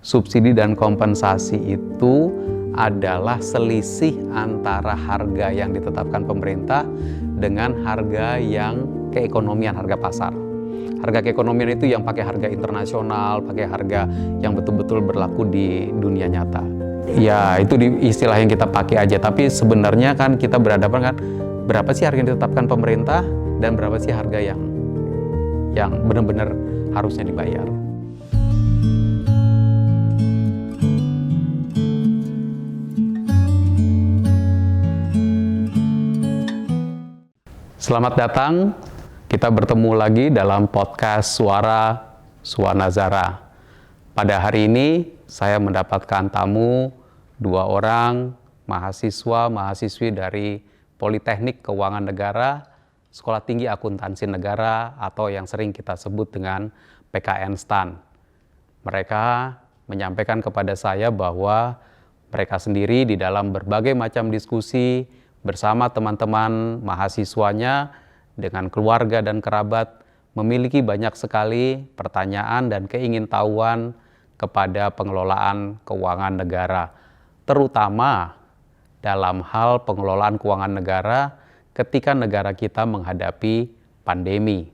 Subsidi dan kompensasi itu adalah selisih antara harga yang ditetapkan pemerintah dengan harga yang keekonomian, harga pasar. Harga keekonomian itu yang pakai harga internasional, pakai harga yang betul-betul berlaku di dunia nyata. Ya, itu istilah yang kita pakai aja, tapi sebenarnya kan kita berhadapan kan berapa sih harga yang ditetapkan pemerintah dan berapa sih harga yang benar-benar harusnya dibayar. Selamat datang, kita bertemu lagi dalam podcast Suara Suwanazara. Pada hari ini saya mendapatkan tamu 2 orang mahasiswa-mahasiswi dari Politeknik Keuangan Negara, Sekolah Tinggi Akuntansi Negara atau yang sering kita sebut dengan PKN STAN. Mereka menyampaikan kepada saya bahwa mereka sendiri di dalam berbagai macam diskusi bersama teman-teman mahasiswanya dengan keluarga dan kerabat memiliki banyak sekali pertanyaan dan keingintahuan kepada pengelolaan keuangan negara, terutama dalam hal pengelolaan keuangan negara ketika negara kita menghadapi pandemi.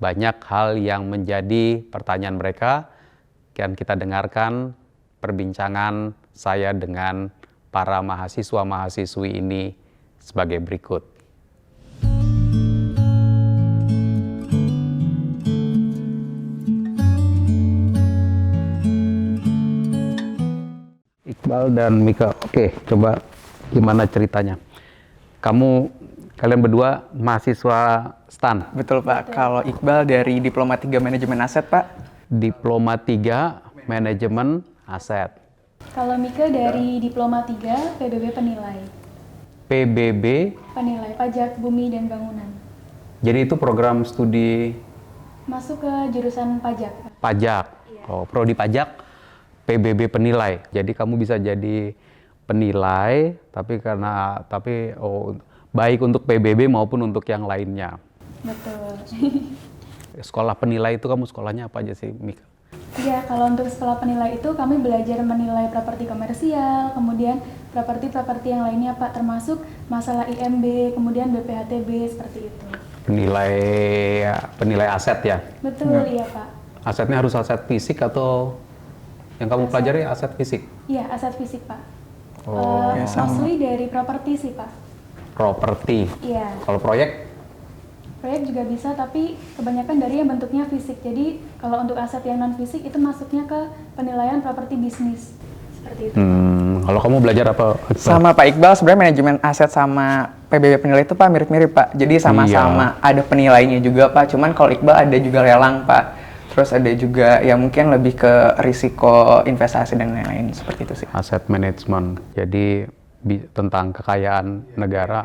Banyak hal yang menjadi pertanyaan mereka, dan kita dengarkan perbincangan saya dengan para mahasiswa-mahasiswi ini sebagai berikut. Iqbal dan Mika, oke, coba gimana ceritanya? Kalian berdua mahasiswa STAN? Betul Pak, kalau Iqbal dari Diploma 3 Manajemen Aset Pak. Diploma 3 Manajemen Aset. Kalau Mika dari Diploma 3 PBB Penilai. PBB? Penilai, Pajak Bumi dan Bangunan. Jadi itu program studi? Masuk ke jurusan pajak. Pajak? Iya. Oh, prodi pajak, PBB Penilai. Jadi kamu bisa jadi penilai, baik untuk PBB maupun untuk yang lainnya. Betul. Sekolah penilai itu kamu sekolahnya apa aja sih, Mika? Iya, kalau untuk sekolah penilai itu kami belajar menilai properti komersial, kemudian properti-properti yang lainnya Pak, termasuk masalah IMB, kemudian BPHTB, seperti itu. Penilai aset ya? Betul, iya Pak. Asetnya harus aset fisik atau yang kamu pelajari aset fisik? Iya, aset fisik Pak. Oh, mostly dari properti sih Pak. Properti? Iya. Kalau proyek? Proyek juga bisa, tapi kebanyakan dari yang bentuknya fisik. Jadi kalau untuk aset yang non fisik itu masuknya ke penilaian properti bisnis. Seperti itu. Kalau kamu belajar apa? Sama Pak Iqbal, sebenarnya manajemen aset sama PBB penilai itu Pak mirip-mirip Pak. Jadi sama-sama ada penilainya juga Pak. Cuman kalau Iqbal ada juga lelang Pak. Terus ada juga ya mungkin lebih ke risiko investasi dan lain-lain seperti itu sih. Aset management. Jadi tentang kekayaan negara.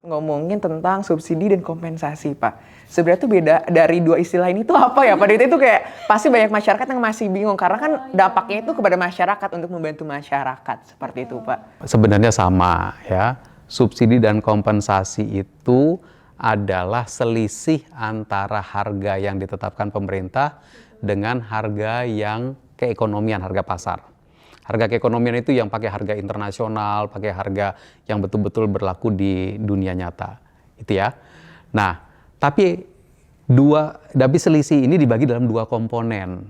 Ngomongin tentang subsidi dan kompensasi Pak. Sebenarnya tuh beda dari dua istilah ini tuh apa ya Pak? Itu kayak pasti banyak masyarakat yang masih bingung karena kan dampaknya itu kepada masyarakat untuk membantu masyarakat seperti itu Pak. Sebenarnya sama ya. Subsidi dan kompensasi itu adalah selisih antara harga yang ditetapkan pemerintah dengan harga yang keekonomian, harga pasar. Harga keekonomian itu yang pakai harga internasional, pakai harga yang betul-betul berlaku di dunia nyata. Itu ya. Nah, tapi selisih ini dibagi dalam 2 komponen.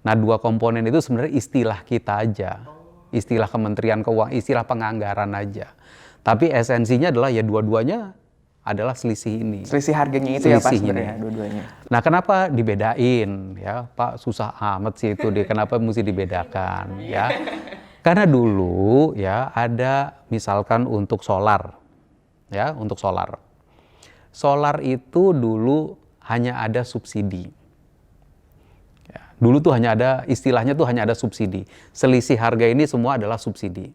Nah, 2 komponen itu sebenarnya istilah kita aja. Istilah Kementerian Keuangan, istilah penganggaran aja. Tapi esensinya adalah ya dua-duanya adalah selisih ini. Selisih harganya itu ya Pak sebenarnya dua-duanya. Nah, kenapa dibedain ya Pak? Susah amat sih itu kenapa mesti dibedakan ya? Karena dulu ya ada misalkan untuk solar ya, untuk solar. Solar itu dulu hanya ada subsidi. Ya, dulu tuh hanya ada istilahnya tuh hanya ada subsidi. Selisih harga ini semua adalah subsidi.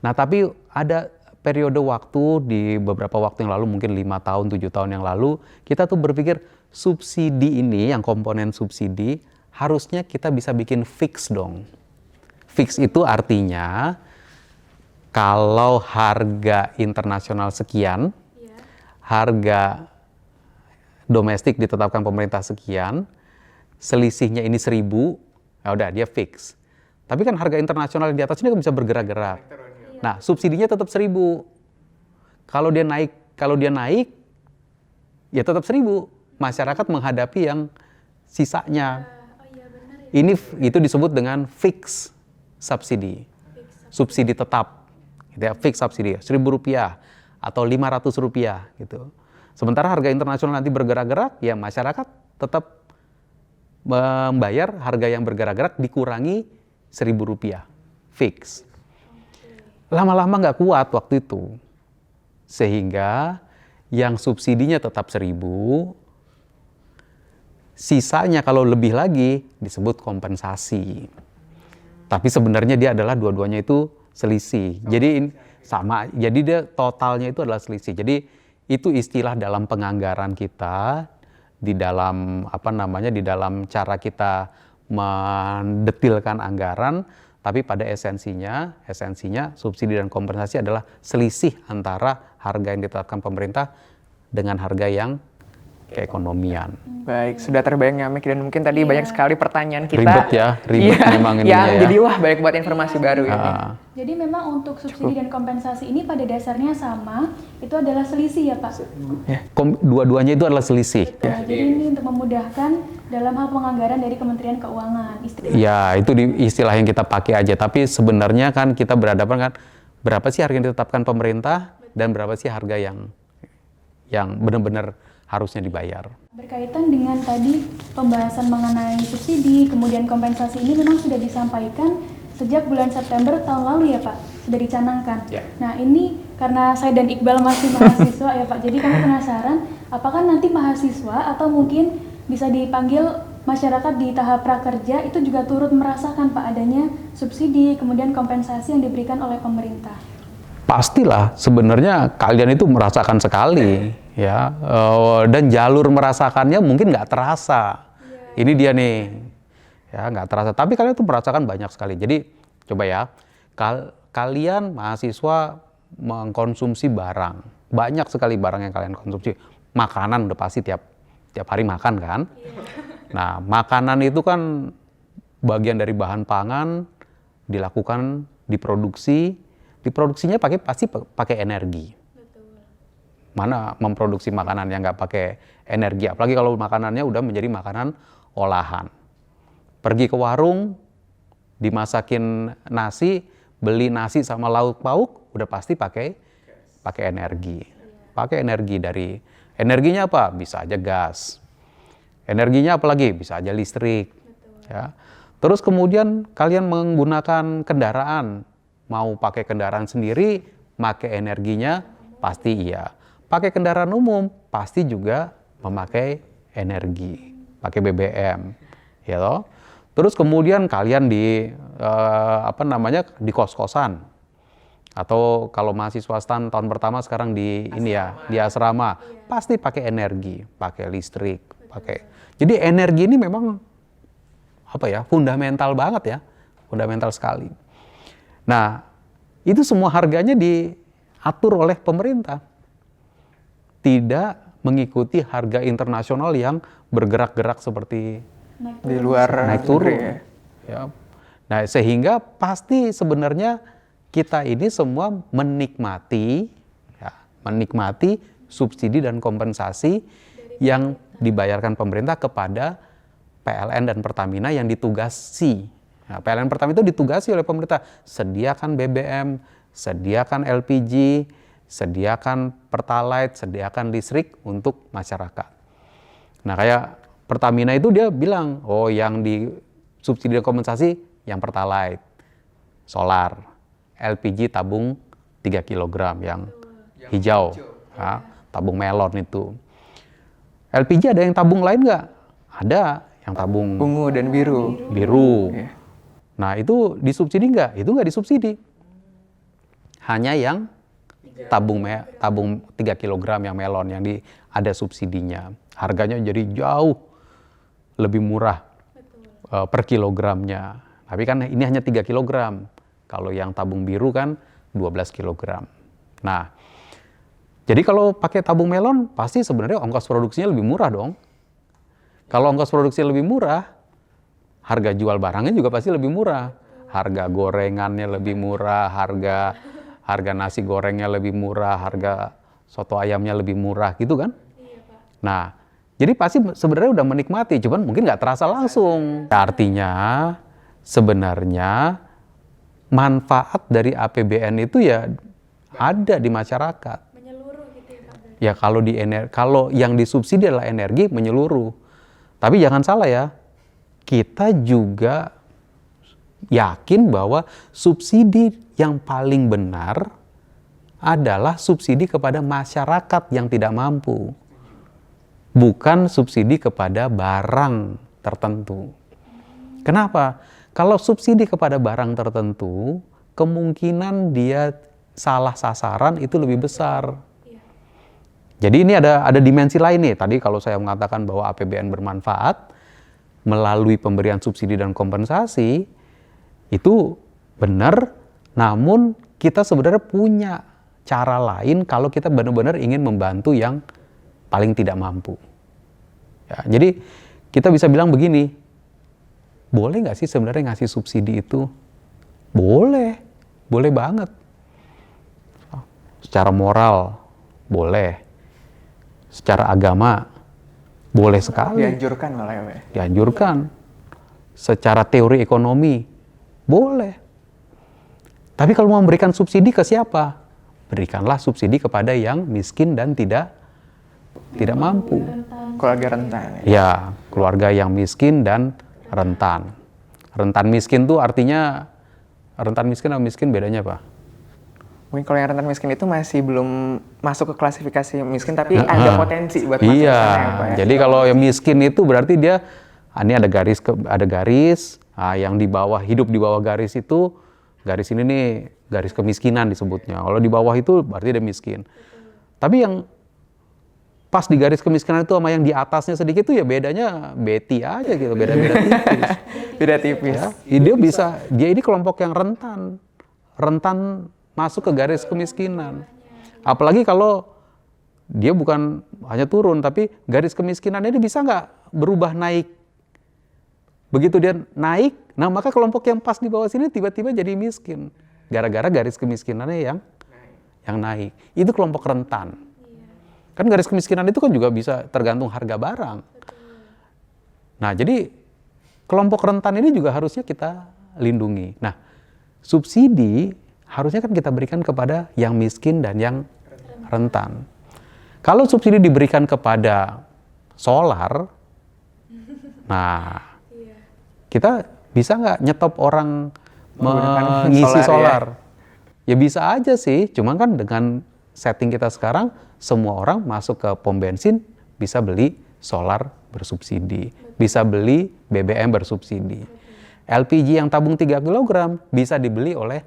Nah, tapi ada periode waktu di beberapa waktu yang lalu, mungkin 5 tahun, 7 tahun yang lalu, kita tuh berpikir subsidi ini, yang komponen subsidi, harusnya kita bisa bikin fix dong. Fix itu artinya, kalau harga internasional sekian, harga domestik ditetapkan pemerintah sekian, selisihnya ini 1.000, Nah, udah dia fix. Tapi kan harga internasional di atasnya kan bisa bergerak-gerak. Nah, subsidinya tetap 1.000. Kalau dia naik, ya tetap 1.000. Masyarakat menghadapi yang sisanya. Ini itu disebut dengan fix subsidi. Subsidi tetap. Gitu ya, fix subsidi, Rp1.000 atau Rp500 gitu. Sementara harga internasional nanti bergerak-gerak, ya masyarakat tetap membayar harga yang bergerak-gerak dikurangi Rp1.000, fix. Lama-lama nggak kuat waktu itu, sehingga yang subsidinya tetap 1.000, sisanya kalau lebih lagi disebut kompensasi. Tapi sebenarnya dia adalah dua-duanya itu selisih. Jadi sama, jadi dia totalnya itu adalah selisih. Jadi itu istilah dalam penganggaran kita, di dalam di dalam cara kita mendetilkan anggaran, tapi pada esensinya subsidi dan kompensasi adalah selisih antara harga yang ditetapkan pemerintah dengan harga yang keekonomian. Baik, sudah terbayang ya Mik, dan mungkin tadi banyak sekali pertanyaan kita. Ribet memang ininya ya. Jadi wah banyak buat informasi baru ya. Jadi memang untuk subsidi dan kompensasi ini pada dasarnya sama, itu adalah selisih ya Pak? Dua-duanya itu adalah selisih. Jadi ini untuk memudahkan dalam hal penganggaran dari Kementerian Keuangan. Ya, itu istilah yang kita pakai aja. Tapi sebenarnya kan kita berhadapan kan, berapa sih harga yang ditetapkan pemerintah dan berapa sih harga yang benar-benar harusnya dibayar. Berkaitan dengan tadi pembahasan mengenai subsidi, kemudian kompensasi ini memang sudah disampaikan sejak bulan September tahun lalu ya Pak, sudah dicanangkan. Nah ini karena saya dan Iqbal masih mahasiswa ya Pak, jadi kami penasaran apakah nanti mahasiswa atau mungkin bisa dipanggil masyarakat di tahap prakerja itu juga turut merasakan Pak adanya subsidi, kemudian kompensasi yang diberikan oleh pemerintah. Pastilah, sebenarnya kalian itu merasakan sekali, ya, dan jalur merasakannya mungkin nggak terasa. Ini dia nih, ya nggak terasa. Tapi kalian itu merasakan banyak sekali. Jadi coba ya, kalian mahasiswa mengkonsumsi barang, banyak sekali barang yang kalian konsumsi. Makanan udah pasti tiap hari makan kan. Nah, makanan itu kan bagian dari bahan pangan, dilakukan, diproduksinya pasti pakai energi. Mana memproduksi makanan yang nggak pakai energi, apalagi kalau makanannya udah menjadi makanan olahan. Pergi ke warung, dimasakin nasi, beli nasi sama lauk pauk, udah pasti pakai energi. Pakai energi energinya apa? Bisa aja gas. Energinya apalagi? Bisa aja listrik. Ya. Terus kemudian kalian menggunakan kendaraan, mau pakai kendaraan sendiri, pakai energinya pasti iya. Pakai kendaraan umum pasti juga memakai energi, pakai BBM, ya toh. Terus kemudian kalian di kos-kosan, atau kalau mahasiswa STAN tahun pertama sekarang di asrama, pasti pakai energi, pakai listrik, pakai. Jadi energi ini memang fundamental banget ya, fundamental sekali. Nah, itu semua harganya diatur oleh pemerintah. Tidak mengikuti harga internasional yang bergerak-gerak seperti di luar naik turun. Ya. Nah, sehingga pasti sebenarnya kita ini semua menikmati subsidi dan kompensasi yang dibayarkan pemerintah kepada PLN dan Pertamina yang ditugasi. Nah, PLN Pertamina itu ditugasi oleh pemerintah, sediakan BBM, sediakan LPG, sediakan Pertalite, sediakan listrik untuk masyarakat. Nah, kayak Pertamina itu dia bilang, oh yang di subsidi dan kompensasi yang Pertalite, solar, LPG tabung 3 kg yang hijau, ya, tabung melon itu. LPG ada yang tabung lain nggak? Ada yang tabung ungu dan biru. Yeah. Nah, itu disubsidi nggak? Itu nggak disubsidi. Hanya yang tabung 3 kg yang melon yang ada subsidinya. Harganya jadi jauh lebih murah per kilogramnya. Tapi kan ini hanya 3 kg. Kalau yang tabung biru kan 12 kg. Nah, jadi kalau pakai tabung melon pasti sebenarnya ongkos produksinya lebih murah dong. Kalau ongkos produksi lebih murah, harga jual barangnya juga pasti lebih murah. Harga gorengannya lebih murah, harga nasi gorengnya lebih murah, harga soto ayamnya lebih murah gitu kan. Nah, jadi pasti sebenarnya udah menikmati, cuman mungkin nggak terasa langsung. Artinya sebenarnya manfaat dari APBN itu ya ada di masyarakat. Menyeluruh gitu ya Pak? Ya kalau yang disubsidi adalah energi menyeluruh. Tapi jangan salah ya, kita juga yakin bahwa subsidi yang paling benar adalah subsidi kepada masyarakat yang tidak mampu. Bukan subsidi kepada barang tertentu. Kenapa? Kalau subsidi kepada barang tertentu, kemungkinan dia salah sasaran itu lebih besar. Jadi ini ada dimensi lain nih. Tadi kalau saya mengatakan bahwa APBN bermanfaat melalui pemberian subsidi dan kompensasi, itu benar, namun kita sebenarnya punya cara lain kalau kita benar-benar ingin membantu yang paling tidak mampu. Ya, jadi kita bisa bilang begini, boleh nggak sih sebenarnya ngasih subsidi itu? Boleh banget. Secara moral, boleh. Secara agama, boleh sekali. Dianjurkan malah ya Pak. Dianjurkan. Secara teori ekonomi, boleh. Tapi kalau mau memberikan subsidi ke siapa? Berikanlah subsidi kepada yang miskin dan tidak mampu. Keluarga rentan. Ya, keluarga yang miskin dan rentan. Rentan miskin tuh artinya, rentan miskin sama miskin bedanya apa? Mungkin kalau yang rentan miskin itu masih belum masuk ke klasifikasi miskin, tapi ada potensi buat masuk ke sana ya Pak ya. Jadi kalau yang miskin itu berarti dia, ini ada garis, yang di bawah, hidup di bawah garis itu, garis ini nih garis kemiskinan disebutnya. Kalau di bawah itu berarti dia miskin. Tapi yang pas di garis kemiskinan itu sama yang di atasnya sedikit tuh ya bedanya beti aja gitu, beda-beda tipis. Beda tipis. Ya, dia ini kelompok yang rentan masuk ke garis kemiskinan. Apalagi kalau dia bukan hanya turun, tapi garis kemiskinan ini bisa nggak berubah naik. Begitu dia naik, nah maka kelompok yang pas di bawah sini tiba-tiba jadi miskin. Gara-gara garis kemiskinannya yang naik. Itu kelompok rentan. Kan garis kemiskinan itu kan juga bisa tergantung harga barang. Nah, jadi kelompok rentan ini juga harusnya kita lindungi. Nah, subsidi harusnya kan kita berikan kepada yang miskin dan yang rentan. Kalau subsidi diberikan kepada solar, nah kita bisa nggak nyetop orang mengisi solar? Ya bisa aja sih, cuma kan dengan setting kita sekarang, semua orang masuk ke pom bensin bisa beli solar bersubsidi, bisa beli BBM bersubsidi. LPG yang tabung 3 kg bisa dibeli oleh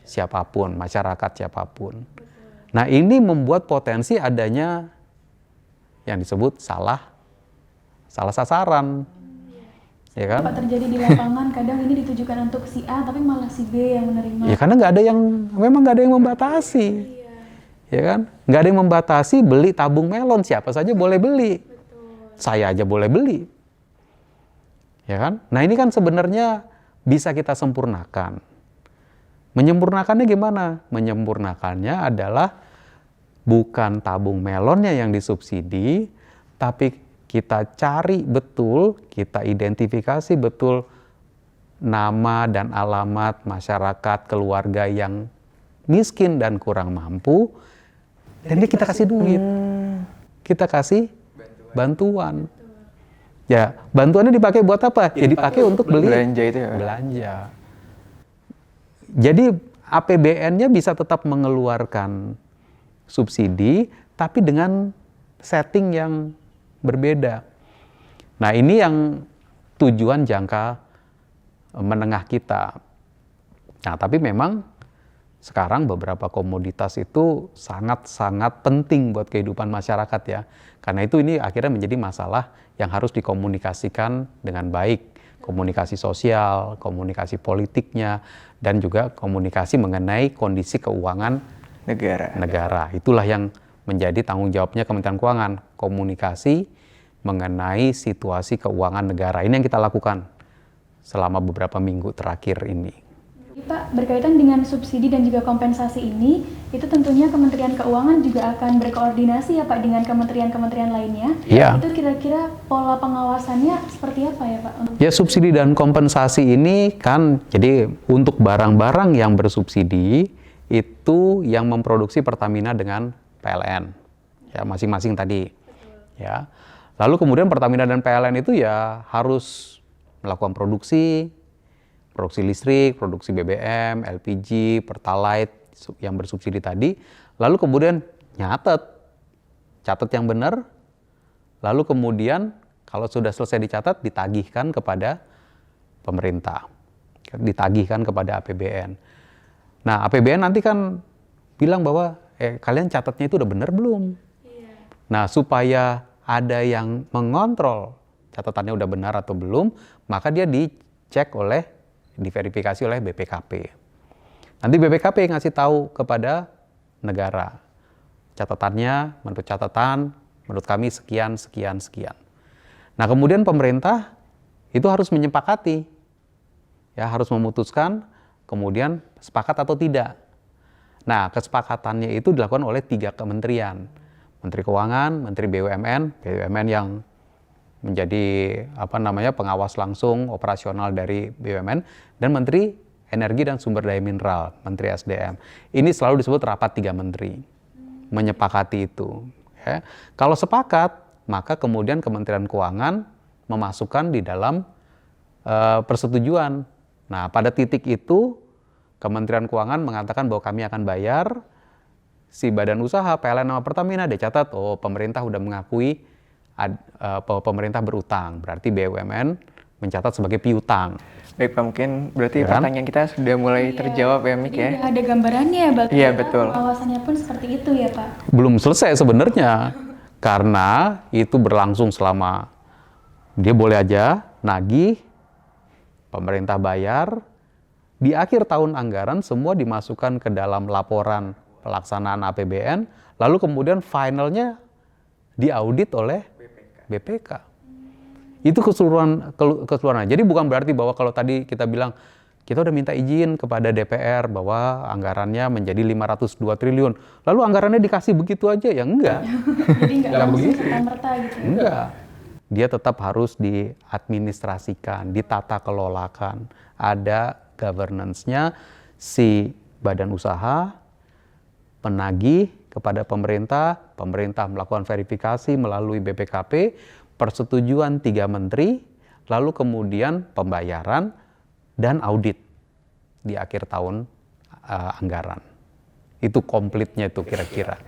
siapapun, masyarakat siapapun. Nah, ini membuat potensi adanya yang disebut salah sasaran. Ya kan? Pak, terjadi di lapangan, kadang ini ditujukan untuk si A, tapi malah si B yang menerima. Ya karena memang nggak ada yang membatasi. Ya kan? Nggak ada yang membatasi beli tabung melon, siapa saja boleh beli. Betul. Saya aja boleh beli. Ya kan? Nah ini kan sebenarnya bisa kita sempurnakan. Menyempurnakannya gimana? Menyempurnakannya adalah bukan tabung melonnya yang disubsidi, tapi kita cari betul, kita identifikasi betul nama dan alamat masyarakat, keluarga yang miskin dan kurang mampu, dan dia kita kasih duit. Kita kasih bantuan. Ya, bantuannya dipakai buat apa? Ya dipakai untuk beli belanja itu ya. Belanja. Jadi APBN-nya bisa tetap mengeluarkan subsidi, tapi dengan setting yang berbeda. Nah, ini yang tujuan jangka menengah kita. Nah, tapi memang sekarang beberapa komoditas itu sangat-sangat penting buat kehidupan masyarakat ya. Karena itu ini akhirnya menjadi masalah yang harus dikomunikasikan dengan baik. Komunikasi sosial, komunikasi politiknya, dan juga komunikasi mengenai kondisi keuangan negara. Itulah yang menjadi tanggung jawabnya Kementerian Keuangan, komunikasi mengenai situasi keuangan negara. Ini yang kita lakukan selama beberapa minggu terakhir ini. Jadi, Pak, berkaitan dengan subsidi dan juga kompensasi ini, itu tentunya Kementerian Keuangan juga akan berkoordinasi ya Pak dengan kementerian-kementerian lainnya. Iya. Itu kira-kira pola pengawasannya seperti apa ya Pak? Ya, subsidi dan kompensasi ini kan jadi untuk barang-barang yang bersubsidi itu yang memproduksi Pertamina dengan PLN. Ya, masing-masing tadi. Ya. Lalu kemudian Pertamina dan PLN itu ya harus melakukan produksi listrik, produksi BBM, LPG, Pertalite yang bersubsidi tadi, lalu kemudian catat yang benar, lalu kemudian kalau sudah selesai dicatat ditagihkan kepada pemerintah, ditagihkan kepada APBN. Nah, APBN nanti kan bilang bahwa kalian catatnya itu udah benar belum? Nah, supaya ada yang mengontrol catatannya udah benar atau belum, maka dia diverifikasi oleh BPKP. Nanti BPKP ngasih tahu kepada negara. Catatannya, menurut catatan, menurut kami sekian. Nah, kemudian pemerintah itu harus menyepakati. Ya, harus memutuskan, kemudian sepakat atau tidak. Nah, kesepakatannya itu dilakukan oleh 3 kementerian. Menteri Keuangan, Menteri BUMN yang menjadi pengawas langsung operasional dari BUMN, dan Menteri Energi dan Sumber Daya Mineral, Menteri SDM. Ini selalu disebut rapat 3 menteri, menyepakati itu. Ya. Kalau sepakat, maka kemudian Kementerian Keuangan memasukkan di dalam persetujuan. Nah, pada titik itu Kementerian Keuangan mengatakan bahwa kami akan bayar si badan usaha PLN sama Pertamina, dia catat, pemerintah udah mengakui bahwa pemerintah berutang, berarti BUMN mencatat sebagai piutang. Baik Pak, mungkin berarti pertanyaan kita sudah mulai terjawab ya Mik ya? Ada gambarannya ya Pak? Iya betul. Pengawasannya pun seperti itu ya Pak? Belum selesai sebenarnya, karena itu berlangsung selama, dia boleh aja nagih, pemerintah bayar, di akhir tahun anggaran semua dimasukkan ke dalam laporan pelaksanaan APBN, lalu kemudian finalnya diaudit oleh BPK. Itu keseluruhan. Jadi bukan berarti bahwa kalau tadi kita bilang kita udah minta izin kepada DPR bahwa anggarannya menjadi 502 triliun. Lalu anggarannya dikasih begitu aja, ya enggak. Jadi enggak langsung serta-merta gitu. Enggak. Dia tetap harus diadministrasikan, ditata kelolakan. Ada governance-nya si badan usaha, penagih kepada pemerintah, pemerintah melakukan verifikasi melalui BPKP, persetujuan 3 menteri, lalu kemudian pembayaran dan audit di akhir tahun anggaran. Itu komplitnya itu kira-kira.